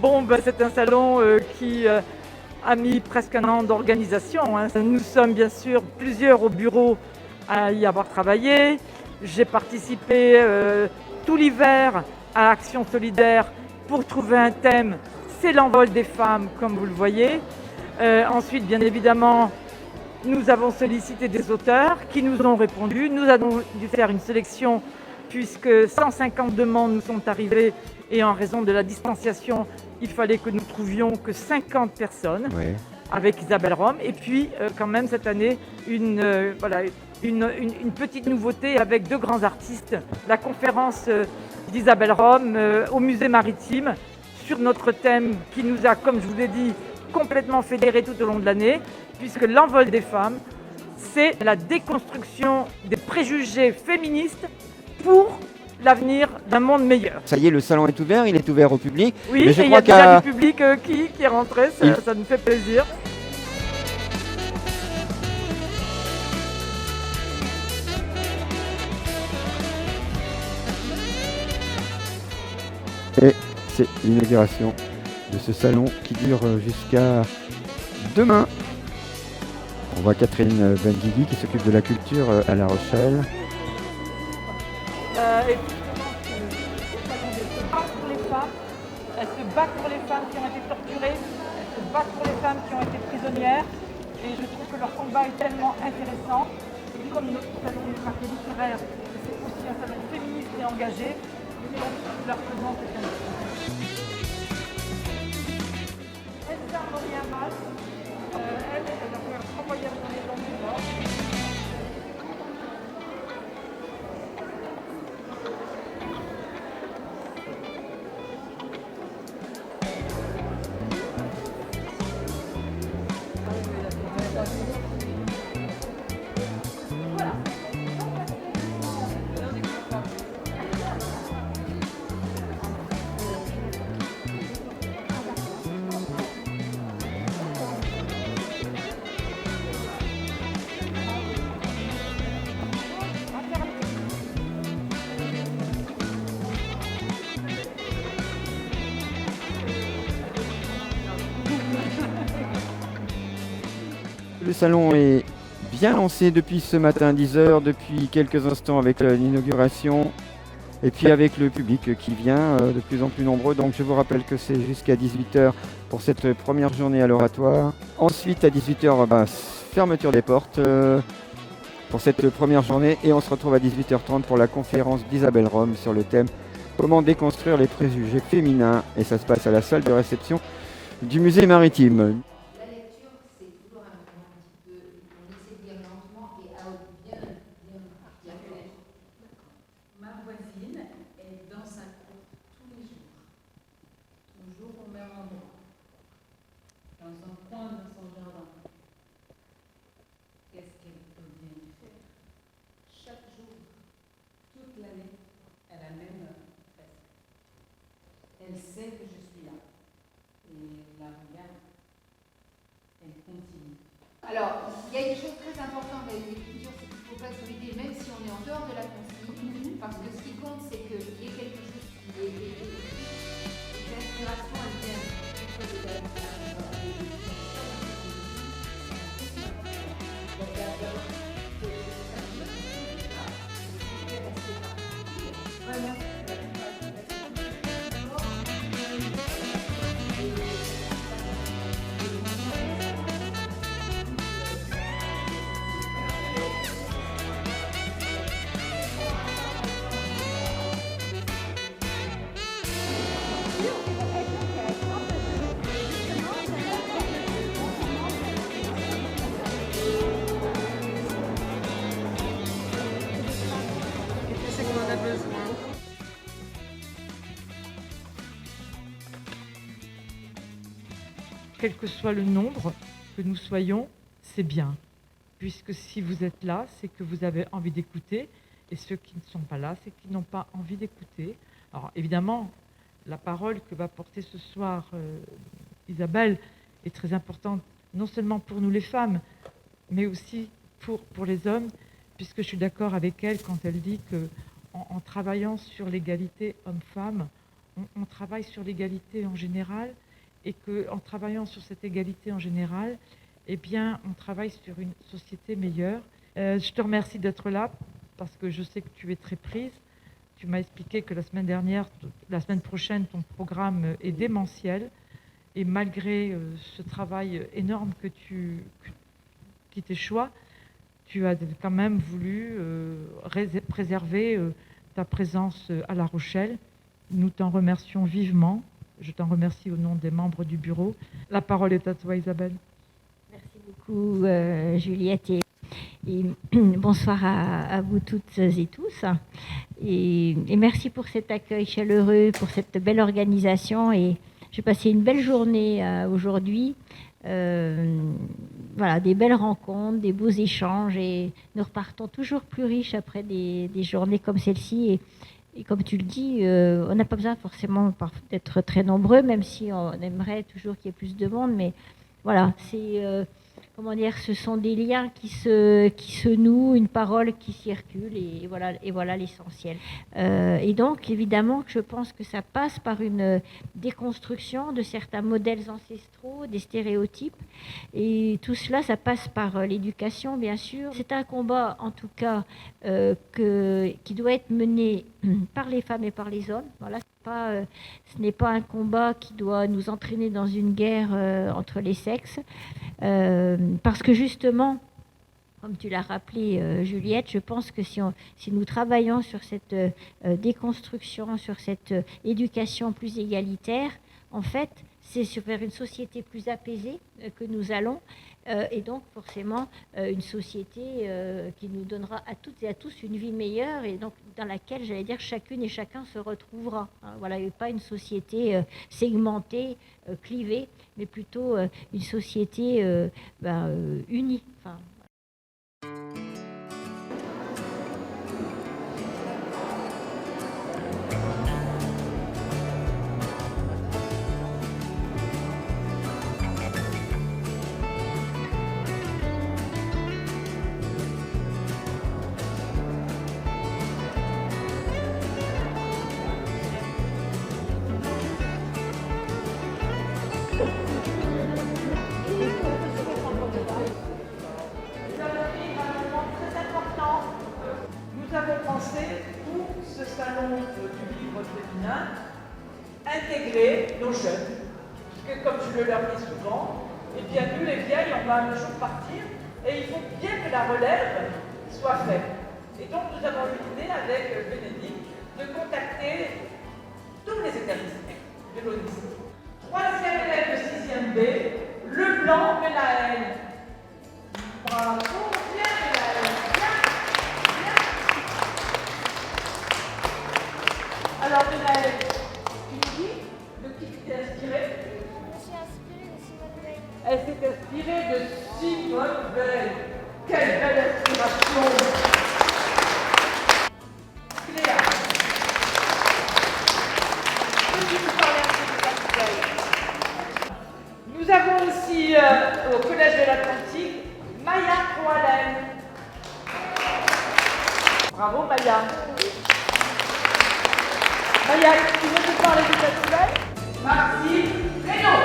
Bon, c'est un salon qui a mis presque un an d'organisation, hein. Nous sommes bien sûr plusieurs au bureau à y avoir travaillé. J'ai participé tout l'hiver à Action Solidaire pour trouver un thème. C'est l'envol des femmes, comme vous le voyez. Ensuite, bien évidemment, nous avons sollicité des auteurs qui nous ont répondu. Nous avons dû faire une sélection puisque 150 demandes nous sont arrivées et en raison de la distanciation, il fallait que nous trouvions que 50 personnes avec Isabelle Rome. Et puis, quand même, cette année, une petite nouveauté avec 2 grands artistes. La conférence d'Isabelle Rome au musée maritime sur notre thème qui nous a, comme je vous ai dit, complètement fédérés tout au long de l'année, puisque l'envol des femmes, c'est la déconstruction des préjugés féministes pour l'avenir d'un monde meilleur. Ça y est, le salon est ouvert, il est ouvert au public. Oui, mais il y a déjà du public qui est rentré, ça nous fait plaisir. Et c'est l'inauguration de ce salon qui dure jusqu'à demain. On voit Catherine Benguigui qui s'occupe de la culture à La Rochelle. Elles se battent pour les femmes qui ont été torturées, elles se battent pour les femmes qui ont été prisonnières. Et je trouve que leur combat est tellement intéressant. Et comme notre salon du quartier littéraire, c'est aussi un salon féministe et engagé, donc leur présence est importante. Elsa Moria-Mas, elle a fait un grand voyage dans les Landes du Nord. Le salon est bien lancé depuis ce matin 10h, depuis quelques instants avec l'inauguration et puis avec le public qui vient de plus en plus nombreux. Donc je vous rappelle que c'est jusqu'à 18h pour cette première journée à l'Oratoire. Ensuite à 18h, fermeture des portes pour cette première journée et on se retrouve à 18h30 pour la conférence d'Isabelle Rome sur le thème « Comment déconstruire les préjugés féminins » et ça se passe à la salle de réception du musée maritime. Elle sait que je suis là. Et la regarde, elle continue. Alors, il y a une chose très importante avec l'écriture, c'est qu'il ne faut pas se brider, même si on est en dehors de la consigne, parce que ce qui compte, c'est qu'il y ait quelque chose qui est l'inspiration, elle vient vraiment. quel que soit le nombre que nous soyons, c'est bien. Puisque si vous êtes là, c'est que vous avez envie d'écouter, et ceux qui ne sont pas là, c'est qu'ils n'ont pas envie d'écouter. Alors évidemment, la parole que va porter ce soir Isabelle est très importante, non seulement pour nous les femmes, mais aussi pour les hommes, puisque je suis d'accord avec elle quand elle dit qu'en travaillant sur l'égalité homme-femme, on travaille sur l'égalité en général, et qu'en travaillant sur cette égalité en général, eh bien, on travaille sur une société meilleure. Je te remercie d'être là, parce que je sais que tu es très prise. Tu m'as expliqué que la semaine prochaine, ton programme est démentiel. Et malgré ce travail énorme qui t'est choix, tu as quand même voulu préserver ta présence à La Rochelle. Nous t'en remercions vivement. Je t'en remercie au nom des membres du bureau. La parole est à toi, Isabelle. Merci beaucoup, Juliette. Et bonsoir à vous toutes et tous. Et merci pour cet accueil chaleureux, pour cette belle organisation. Et j'ai passé une belle journée aujourd'hui. Voilà, des belles rencontres, des beaux échanges. Et nous repartons toujours plus riches après des journées comme celle-ci. Et comme tu le dis, on n'a pas besoin forcément d'être très nombreux, même si on aimerait toujours qu'il y ait plus de monde. Mais voilà, c'est... comment dire, ce sont des liens qui se nouent, une parole qui circule, et voilà l'essentiel. Et donc, évidemment, je pense que ça passe par une déconstruction de certains modèles ancestraux, des stéréotypes, et tout cela, ça passe par l'éducation, bien sûr. C'est un combat, en tout cas, qui doit être mené par les femmes et par les hommes. Voilà. Ce n'est pas un combat qui doit nous entraîner dans une guerre entre les sexes, parce que justement, comme tu l'as rappelé, Juliette, je pense que si nous travaillons sur cette déconstruction, sur cette éducation plus égalitaire, en fait, c'est vers une société plus apaisée que nous allons, et donc forcément une société qui nous donnera à toutes et à tous une vie meilleure, et donc dans laquelle, j'allais dire, chacune et chacun se retrouvera. Voilà, et pas une société segmentée, clivée, mais plutôt une société unie. Enfin, Nous avons pensé, pour ce salon du livre féminin, intégrer nos jeunes. Parce que, comme je le leur dis souvent, eh bien, nous les vieilles, on va un jour partir, et il faut bien que la relève soit faite. Et donc, nous avons eu l'idée, avec Bénédicte, de contacter tous les établissements de l'ONIS. 3e élève de 6e B, Leblanc Benaël. Bravo, bien Benaël, bien. Alors Benaël, tu nous dis de qui tu t'es inspirée? Je me suis inspirée de Simone Veil. Elle s'est inspirée de Simone Veil. Quelle belle inspiration! Cléa, peux-tu nous parler un peu de Simone Veil? Nous avons aussi au Collège de l'Atlantique Maya Croalen. Bravo Maya. Maya, tu veux te parler du festival? Maxime Reynaud.